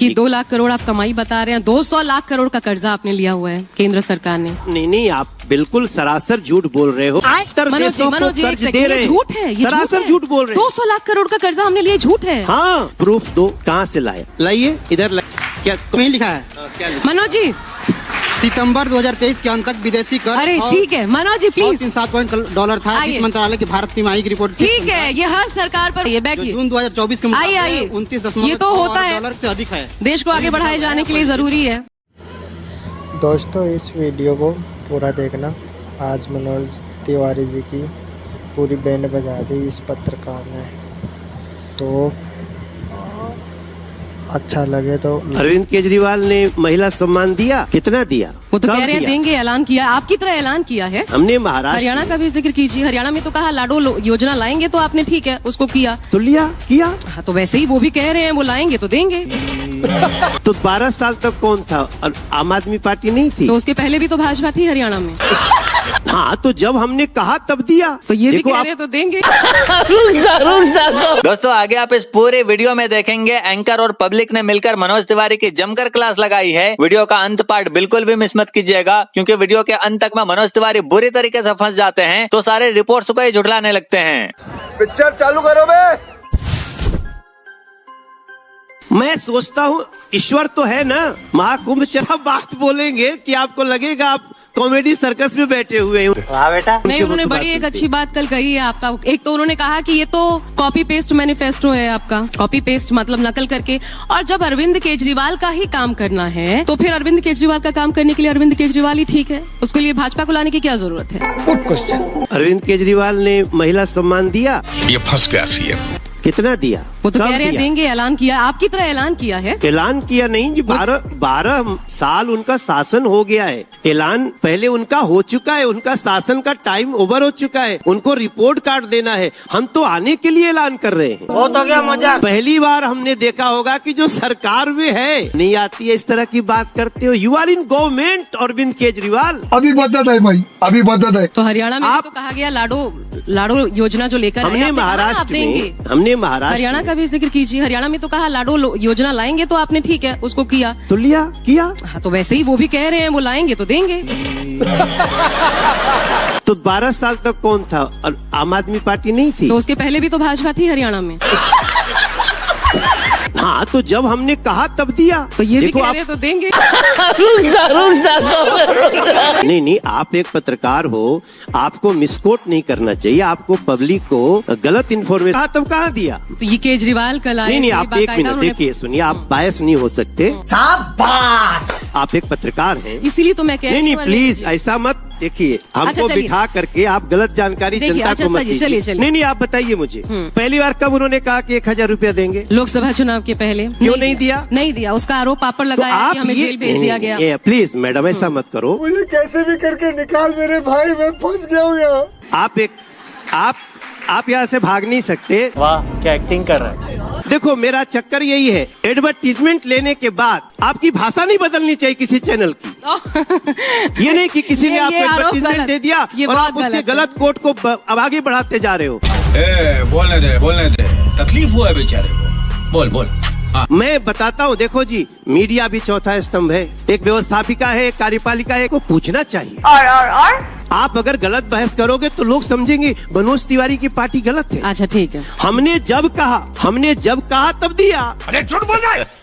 कि 2 लाख करोड़ आप कमाई बता रहे हैं, 200 लाख करोड़ का कर्जा आपने लिया हुआ है केंद्र सरकार ने। नहीं, आप बिल्कुल सरासर झूठ बोल रहे हो। मनोज जी एक सेकंड, ये झूठ है, ये सरासर झूठ बोल रहे हो। 200 लाख करोड़ का कर्जा हमने लिया, झूठ है। हाँ, प्रूफ दो, कहाँ से लाए? लाइए इधर। क्या नहीं लिखा है? मनोज जी, सितंबर 2023 के अंत तक विदेशी कर, अरे ठीक है मनोज जी प्लीज, $7 था। वित्त मंत्रालय की भारत तिमाही की रिपोर्ट। ठीक है, ये हर सरकार पर, ये बैठिए। जून 2024 के आइए 29.9 ये तो होता है, डॉलर से अधिक है। देश को आगे बढ़ाए जाने के लिए जरूरी है। दोस्तों इस वीडियो को पूरा देखना। आज मनोज तिवारी जी की पूरी बैंड बजा दी इस पत्रकार ने, तो अच्छा लगे तो। अरविंद केजरीवाल ने महिला सम्मान दिया, कितना दिया? वो तो कह रहे हैं देंगे, ऐलान किया, आपकी तरह ऐलान किया है। हमने महाराष्ट्र, हरियाणा का भी जिक्र कीजिए। हरियाणा में तो कहा लाडो योजना लाएंगे, तो आपने ठीक है उसको किया, तो लिया किया। हाँ, तो वैसे ही वो भी कह रहे हैं वो लाएंगे तो देंगे। तो 12 साल तक कौन था? आम आदमी पार्टी नहीं थी? तो उसके पहले भी तो भाजपा थी हरियाणा में। हाँ, तो जब हमने कहा तब दिया, तो ये भी कह रहे हैं तो देंगे। दोस्तों आगे आप इस पूरे वीडियो में देखेंगे एंकर और पब्लिक ने मिलकर मनोज तिवारी की जमकर क्लास लगाई है। वीडियो का अंत पार्ट बिल्कुल भी मिस मत कीजिएगा, क्योंकि वीडियो के अंत तक में मनोज तिवारी बुरी तरीके से फंस जाते हैं, तो सारे रिपोर्ट्स को ही झुठलाने लगते हैं। पिक्चर चालू करो बे। मैं सोचता हूँ ईश्वर तो है ना, महाकुंभ चला बात बोलेंगे कि आपको लगेगा आप कॉमेडी सर्कस में बैठे हुए हैं। वाह बेटा। नहीं, उन्होंने बड़ी एक अच्छी बात कल कही है आपका। एक तो उन्होंने कहा कि ये तो कॉपी पेस्ट मैनिफेस्टो है आपका, कॉपी पेस्ट मतलब नकल करके। और जब अरविंद केजरीवाल का ही काम करना है, तो फिर अरविंद केजरीवाल का काम करने के लिए अरविंद केजरीवाल ही ठीक है, उसके लिए भाजपा को लाने की क्या जरूरत है? Good question. अरविंद केजरीवाल ने महिला सम्मान दिया, ये फंस गया सीएम। कितना दिया? वो तो कह रहे हैं देंगे, ऐलान किया, आपकी तरह ऐलान किया है। ऐलान किया नहीं जी, 12 साल उनका शासन हो गया है। ऐलान पहले उनका हो चुका है, उनका शासन का टाइम ओवर हो चुका है, उनको रिपोर्ट कार्ड देना है। हम तो आने के लिए ऐलान कर रहे हैं। वो तो क्या मजा। पहली बार हमने देखा होगा कि जो सरकार में है नहीं आती है, इस तरह की बात करते हो। You are in government Arvind Kejriwal. अभी बदत है भाई, अभी बदत है। तो हरियाणा में तो कहा गया लाडो योजना जो लेकर हमने महाराष्ट्र में, हरियाणा का भी जिक्र कीजिए। हरियाणा में तो कहा लाडो योजना लाएंगे, तो आपने ठीक है उसको किया, तो लिया किया। हाँ, तो वैसे ही वो भी कह रहे हैं वो लाएंगे तो देंगे। तो 12 साल तक कौन था? आम आदमी पार्टी नहीं थी? तो उसके पहले भी तो भाजपा थी हरियाणा में। हाँ, तो जब हमने कहा तब दिया, तो ये भी कह रहे हैं तो देंगे। नहीं, आप एक पत्रकार हो, आपको मिसकोट नहीं करना चाहिए। आपको पब्लिक को गलत इन्फॉर्मेशन कहा तब कहाँ दिया? तो ये केजरीवाल कल आए। नहीं, आप एक मिनट देखिए, सुनिए, आप बायस नहीं हो सकते। आप एक पत्रकार हैं, इसीलिए तो मैं कह रही हूँ। नहीं, प्लीज ऐसा मत देखिए, हमको बिठा करके आप गलत जानकारी जनता को मत दीजिए। नहीं, आप बताइए मुझे, पहली बार कब उन्होंने कहा कि 1000 रुपया देंगे? लोकसभा चुनाव के पहले। क्यों नहीं दिया? नहीं दिया, उसका आरोप आप पर लगाया कि हमें जेल भेज दिया गया। प्लीज मैडम ऐसा मत करो, मुझे कैसे भी करके निकाल मेरे भाई, मैं फंस गया हूँ यहाँ। आप यहाँ से भाग नहीं सकते। वाह क्या एक्टिंग कर रहा है। देखो मेरा चक्कर यही है, एडवर्टीजमेंट लेने के बाद आपकी भाषा नहीं बदलनी चाहिए किसी चैनल की। ये नहीं कि किसी ने आपको एडवर्टीजमेंट दे दिया और आप उसके गलत कोट को अब आगे बढ़ाते जा रहे हो। बोलने दे, तकलीफ हुआ है बेचारे को, बोल। मैं बताता हूँ, देखो जी, मीडिया भी चौथा स्तंभ है, एक व्यवस्थापिका है, एक कार्यपालिका है, को पूछना चाहिए। और आप अगर गलत बहस करोगे तो लोग समझेंगे मनोज तिवारी की पार्टी गलत है। अच्छा ठीक है, हमने जब कहा तब दिया। अरे झूठ बोल रहा है,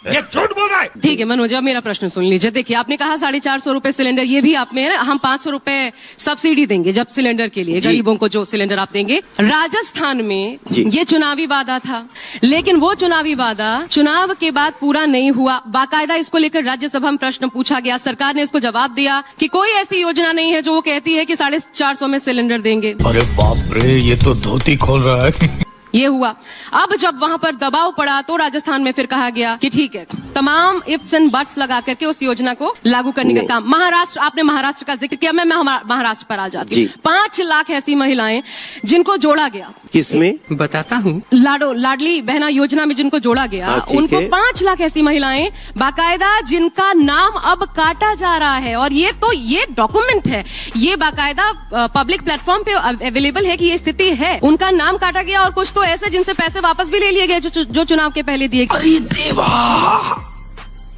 ये झूठ बोल रहा है। ठीक है मनोज, अब मेरा प्रश्न सुन लीजिए। देखिए, आपने कहा 450 रुपए सिलेंडर, ये भी आप में हम 500 रुपए सब्सिडी देंगे जब सिलेंडर के लिए, गरीबों को जो सिलेंडर आप देंगे। राजस्थान में ये चुनावी वादा था, लेकिन वो चुनावी वादा चुनाव के बाद पूरा नहीं हुआ। बाकायदा इसको लेकर राज्यसभा में प्रश्न पूछा गया, सरकार ने इसको जवाब दिया कि कोई ऐसी योजना नहीं है जो वो कहती है कि 450 में सिलेंडर देंगे। अरे बाप रे, ये तो धोती खोल रहा है। ये हुआ। अब जब वहां पर दबाव पड़ा तो राजस्थान में फिर कहा गया कि ठीक है, तमाम इफ्स एंड बट्स लगा करके उस योजना को लागू करने का काम। महाराष्ट्र, आपने महाराष्ट्र का जिक्र किया, मैं महाराष्ट्र पर आ जाती हूँ। 5 लाख ऐसी महिलाएं जिनको जोड़ा गया, किसमें बताता हूँ, लाडली बहना योजना में जिनको जोड़ा गया, उनको 5 लाख ऐसी महिलाएं बाकायदा जिनका नाम अब काटा जा रहा है। और ये डॉक्यूमेंट है, ये बाकायदा पब्लिक प्लेटफॉर्म पे अवेलेबल है कि ये स्थिति है, उनका नाम काटा गया। और कुछ तो ऐसे जिनसे पैसे वापस भी ले लिए गए जो चुनाव के पहले दिए गए।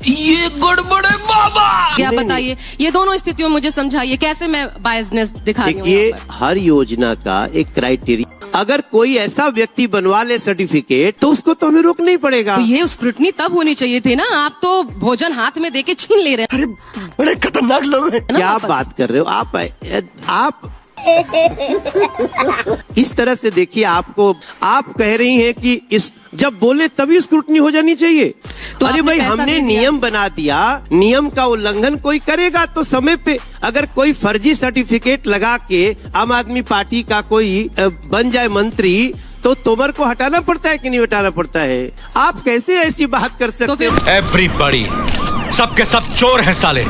ये गड़बड़ है बाबा। क्या बताइए, ये दोनों स्थितियों में मुझे समझाइए कैसे मैं बायसनेस दिखा रही हूँ देखिए, यहाँ पर? हर योजना का एक क्राइटेरिया, अगर कोई ऐसा व्यक्ति बनवा ले सर्टिफिकेट तो उसको तो हमें रोकना ही पड़ेगा। तो ये स्क्रूटनी तब होनी चाहिए थी ना, आप तो भोजन हाथ में देके छीन ले रहे हैं। बड़े खतरनाक लोग हैं। क्या वापस। बात कर रहे हो आप इस तरह से देखिए, आपको आप कह रही हैं कि इस जब बोले तभी स्क्रूटनी हो जानी चाहिए। तो अरे आपने भाई, पैसा हमने दे दिया। नियम बना दिया, नियम का उल्लंघन कोई करेगा तो समय पे, अगर कोई फर्जी सर्टिफिकेट लगा के आम आदमी पार्टी का कोई बन जाए मंत्री, तो तोमर को हटाना पड़ता है कि नहीं हटाना पड़ता है? आप कैसे ऐसी बात कर सकते फिर- हो? एवरीबॉडी, सबके सब चोर हैं साले।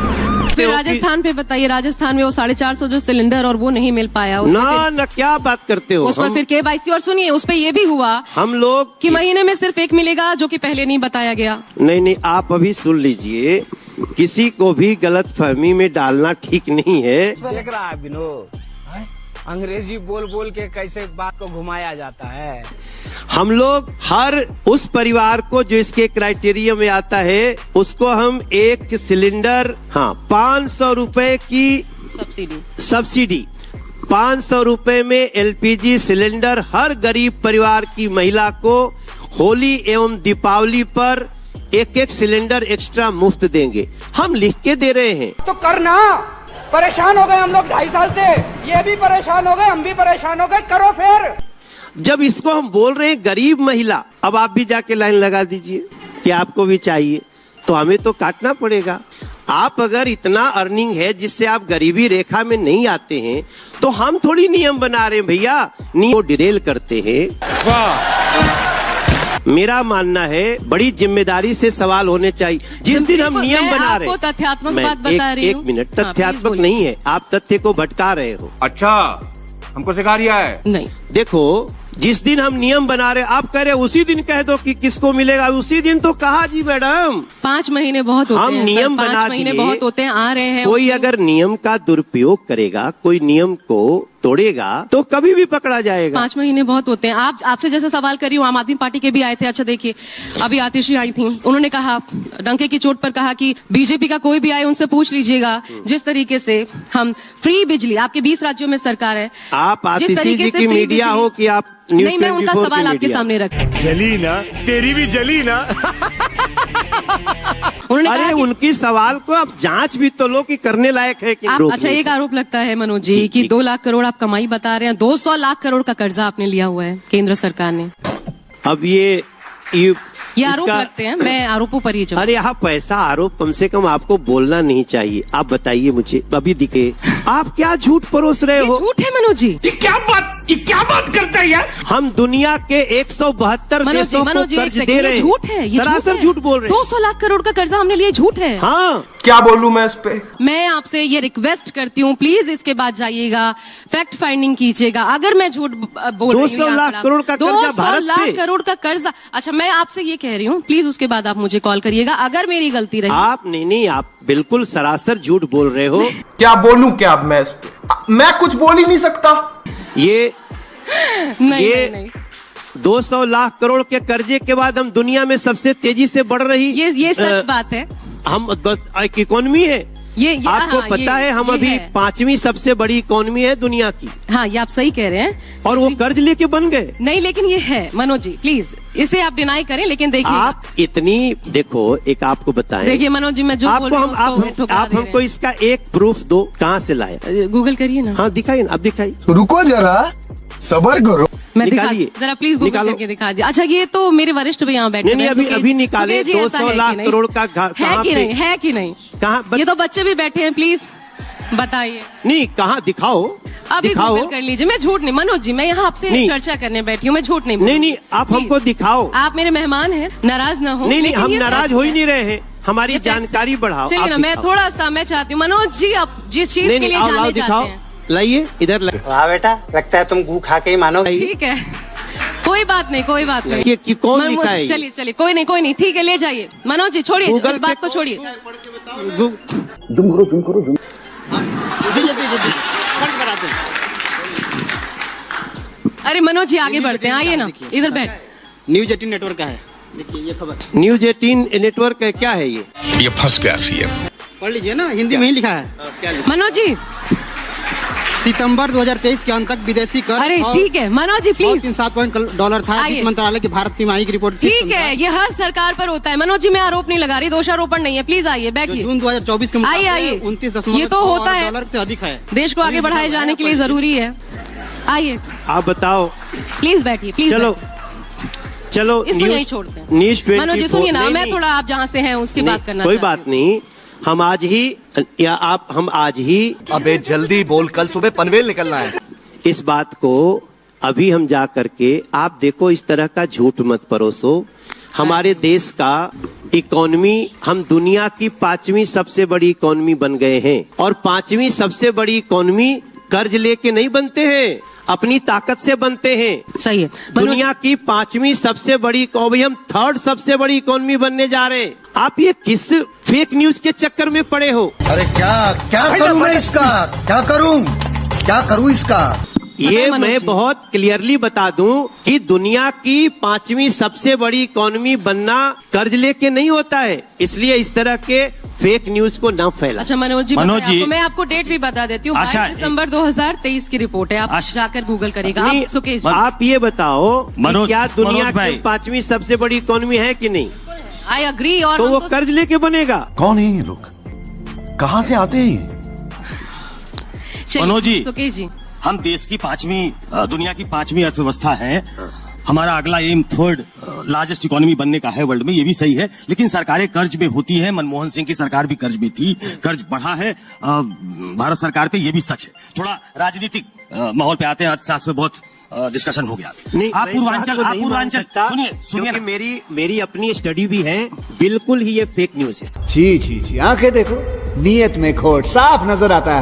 फिर राजस्थान पे बताइए, राजस्थान में वो 450 जो सिलेंडर और वो नहीं मिल पाया, उस पे ना फिर- ना, क्या बात करते हो? उस पर फिर KYC, और सुनिए उस पे ये भी हुआ हम लोग कि महीने में सिर्फ एक मिलेगा, जो कि पहले नहीं बताया गया। नहीं, आप अभी सुन लीजिए, किसी को भी गलत फहमी में डालना ठीक नहीं है। देख रहा है विनोद, अंग्रेजी बोल बोल के कैसे बात को घुमाया जाता है। हम लोग हर उस परिवार को जो इसके क्राइटेरिया में आता है, उसको हम एक सिलेंडर, 500 रुपए की सब्सिडी 500 रुपए में LPG सिलेंडर हर गरीब परिवार की महिला को होली एवं दीपावली पर एक सिलेंडर एक्स्ट्रा मुफ्त देंगे। हम लिख के दे रहे हैं। तो करना, परेशान हो गए हम लोग 2.5 साल से, ये भी परेशान हो गए, हम भी परेशान हो गए, करो फिर। जब इसको हम बोल रहे हैं गरीब महिला, अब आप भी जाके लाइन लगा दीजिए कि आपको भी चाहिए, तो हमें तो काटना पड़ेगा। आप अगर इतना अर्निंग है जिससे आप गरीबी रेखा में नहीं आते हैं, तो हम थोड़ी नियम बना रहे हैं भैया, नियम को डिरेल करते हैं। मेरा मानना है बड़ी जिम्मेदारी से सवाल होने चाहिए। जिस दिन हम नियम मैं बना रहे आपको तथ्यात्मक मैं बात बता रही एक हूँ। मिनट, हाँ, प्लीज तथ्यात्मक बोलिए। नहीं है, आप तथ्य को भटका रहे हो। अच्छा, हमको सिखा रिया है। नहीं, देखो, जिस दिन हम नियम बना रहे, आप कह रहे उसी दिन कह दो कि किसको मिलेगा, उसी दिन तो कहा जी मैडम। 5 महीने बहुत होते हम हैं नियम सर, बना 5 महीने दिए। बहुत होते हैं, आ रहे हैं। कोई उसमें- अगर नियम का दुरुपयोग करेगा, कोई नियम को तोड़ेगा, तो कभी भी पकड़ा जाएगा। 5 महीने बहुत होते हैं। आपसे जैसे सवाल कर रही हूँ, आम आदमी पार्टी के भी आए थे। अच्छा देखिए, अभी आतिशी आई थी, उन्होंने कहा, डंके की चोट पर कहा कि बीजेपी का कोई भी आए उनसे पूछ लीजिएगा, जिस तरीके से हम फ्री बिजली, आपके 20 राज्यों में सरकार है, आप जिस आतिशी तरीके जी से की फ्री मीडिया बिजली- हो कि आप न्यूज़ नहीं, मैं उनका 24 की सवाल आपके मीडिया? सामने रख, जली ना, तेरी भी जली ना। उन्होंने अरे कहा कि उनकी सवाल को आप जांच भी तो लो कि करने लायक है कि आप, रोकने अच्छा एक से। आरोप लगता है मनोज जी जी, कि जी। 2 लाख करोड़ आप कमाई बता रहे हैं, 200 लाख करोड़ का कर्जा आपने लिया हुआ है केंद्र सरकार ने। अब ये आरोप लगते हैं, मैं आरोपों पर ही जवाब। अरे आप पैसा आरोप कम से कम आपको बोलना नहीं चाहिए। आप बताइए मुझे, अभी दिखे आप क्या झूठ परोस रहे ये हो? झूठ है मनोज जी। ये क्या बात करता है यार? हम दुनिया के 172 मनोज जी, देशों को मनोज जी, एक कर्ज सेकंड, दे रहे ये हैं। झूठ है, ये सरासर झूठ बोल रहे हैं। 200 लाख करोड़ का कर्जा हमने लिया, झूठ है। हाँ, क्या बोलूं मैं इस पे? मैं आपसे ये रिक्वेस्ट करती हूँ, प्लीज इसके बाद जाइएगा, फैक्ट फाइंडिंग कीजिएगा। अगर मैं झूठ बोल रही हूँ, 200 लाख करोड़ का कर्जा 200 भारत लाख पे। करोड़ का कर्जा। अच्छा, मैं आपसे ये कह रही हूँ, प्लीज उसके बाद आप मुझे कॉल करिएगा अगर मेरी गलती रही। आप नहीं, आप बिल्कुल सरासर झूठ बोल रहे हो। क्या बोलूं क्या अब मैं इस पे? मैं कुछ बोल ही नहीं सकता। ये नहीं, ये नहीं, 200 लाख करोड़ के कर्जे के बाद हम दुनिया में सबसे तेजी से बढ़ रही ये सच बात है। हम एक इकोनॉमी है। ये आपको हाँ, पता है हम ये अभी है। 5वीं सबसे बड़ी इकोनॉमी है दुनिया की, हाँ, ये आप सही कह रहे हैं। और वो कर्ज लेके बन गए। नहीं, लेकिन ये है मनोज जी, प्लीज इसे आप डिनाई करें, लेकिन देखिए, आप इतनी देखो, एक आपको बताएं, देखिए मनोज जी, मैं जो बोल आपको रही हूँ उसको ठुकरा आप दे रहे हमको इसका एक प्रूफ दो, कहाँ से लाए? हैं। गूगल करिए ना। हाँ दिखाइए ना, अब दिखाइए। रुको जरा, सबर करो। मैं दिखा, निकालिए। जरा प्लीज गूगल निकालो। करके दिखा दीजिए। अच्छा, ये तो मेरे वरिष्ठ भी यहाँ बैठे नहीं, हैं, अभी सुकेश- अभी निकाले। सुकेश जी, ऐसा 200 है कि लाख नहीं? करोड़ का है कहाँ कि पे? नहीं, है कि नहीं? कहाँ ये तो बच्चे भी बैठे हैं, प्लीज बताइए। नहीं, कहाँ दिखाओ, अभी दिखाओ। गूगल कर लीजिए। मैं झूठ नहीं, मनोज जी, मैं यहाँ आपसे नहीं। चर्चा करने बैठी हूँ, मैं झूठ नहीं नहीं, बोलूंगी। आप Please, हमको दिखाओ। आप मेरे मेहमान हैं, नाराज ना हो। नहीं, लेकिन हम ये नाराज facts हो ही हैं। नहीं रहे हैं, हमारी ये facts हैं। जानकारी बढ़ाओ। चलिए आप ना, मैं दिखाओ। थोड़ा सा मैं चाहती हूँ मनोज जी, आप जिस चीज के नहीं, लिए आओ, जाने दिखाओ, जाते हैं, लाइए इधर वाह बेटा, लगता है तुम गू खा के ही मानोगे। ठीक है, कोई बात नहीं, कोई बात नहीं। कि कौन लिखा है ये? चलिए, कोई नहीं, ठीक है, ले जाइए मनोज जी, छोड़िए गूगल इस बात पे को, छोड़िए। दीजिए फट बताते हैं। अरे मनोज जी, आगे बढ़ते हैं, आइए ना, इधर बैठ। न्यूज 18 नेटवर्क का है। देखिए ये खबर न्यूज 18 नेटवर्क है, क्या है ये फंस गया सीएम। पढ़ लीजिए ना, हिंदी में ही लिखा है। क्या लिखा? मनोज जी, सितंबर 2023 के अंत तक विदेशी कर अरे ठीक है मनोज जी प्लीज, $307 था। आइए। वित्त मंत्रालय की भारत तिमाही की रिपोर्ट ठीक है, ये हर सरकार पर होता है मनोज जी, मैं आरोप नहीं लगा रही, दोषारोपण नहीं है, प्लीज आइए बैठिए। जून 2024 के आइए आइए, 29 ये तो होता है, डॉलर से अधिक है। देश को आगे बढ़ाए जाने के लिए जरूरी है। आइए आप बताओ। प्लीज बैठिए, प्लीज चलो बैठिए। चलो इसको यही छोड़ते हैं। न्यूज 24 मनोज जी सुनिए ना, नहीं, मैं नहीं, थोड़ा आप जहाँ से हैं उसकी नहीं, बात करना कोई चाहती बात नहीं, हम आज ही अबे जल्दी बोल, कल सुबह पनवेल निकलना है। इस बात को अभी हम जा करके, आप देखो इस तरह का झूठ मत परोसो। हमारे देश का इकोनॉमी, हम दुनिया की 5वीं सबसे बड़ी इकोनॉमी बन गए हैं, और 5वीं सबसे बड़ी इकोनॉमी कर्ज लेके नहीं बनते हैं, अपनी ताकत से बनते हैं। सही है दुनिया की 5वीं सबसे बड़ी इकोनॉमी, हम 3rd सबसे बड़ी इकोनॉमी बनने जा रहे हैं। आप ये किस फेक न्यूज के चक्कर में पड़े हो? अरे क्या करूं मैं इसका, क्या करूं इसका? ये मनोज मैं जी। बहुत क्लियरली बता दूं कि दुनिया की 5वीं सबसे बड़ी इकोनॉमी बनना कर्ज लेके नहीं होता है, इसलिए इस तरह के फेक न्यूज को ना फैला। अच्छा मनोज जी, मनोज जी, मैं आपको डेट भी बता देती हूँ, 22 दिसंबर 2023 की रिपोर्ट है, आप जाकर गूगल करेगा। नहीं, आप सुकेश जी, आप ये बताओ कि मनोज- क्या दुनिया मनोज भाई। की 5वीं सबसे बड़ी इकोनॉमी है कि नहीं? I agree. और तो हम वो कर्ज लेके बनेगा। कौन है ये लोग, कहाँ से आते हैं? चलिए, मनोज जी। सुकेश जी, हम देश की 5वीं, दुनिया की 5वीं अर्थव्यवस्था है। हमारा अगला एम 3rd लार्जेस्ट इकोनॉमी बनने का है वर्ल्ड में, ये भी सही है, लेकिन सरकारें कर्ज में होती है। मनमोहन सिंह की सरकार भी कर्ज में थी, कर्ज बढ़ा है भारत सरकार पे, ये भी सच है। थोड़ा राजनीतिक माहौल पे आते हैं, अर्थशास्त्र पे बहुत डिस्कशन हो गया। नहीं, आप मैं इस बात को नहीं मान पूर्वांचल सकता, सुनिए क्योंकि मेरी अपनी स्टडी भी है, बिल्कुल ही ये फेक न्यूज है। छी छी छी, आंखें देखो, नीयत में खोट साफ नजर आता है।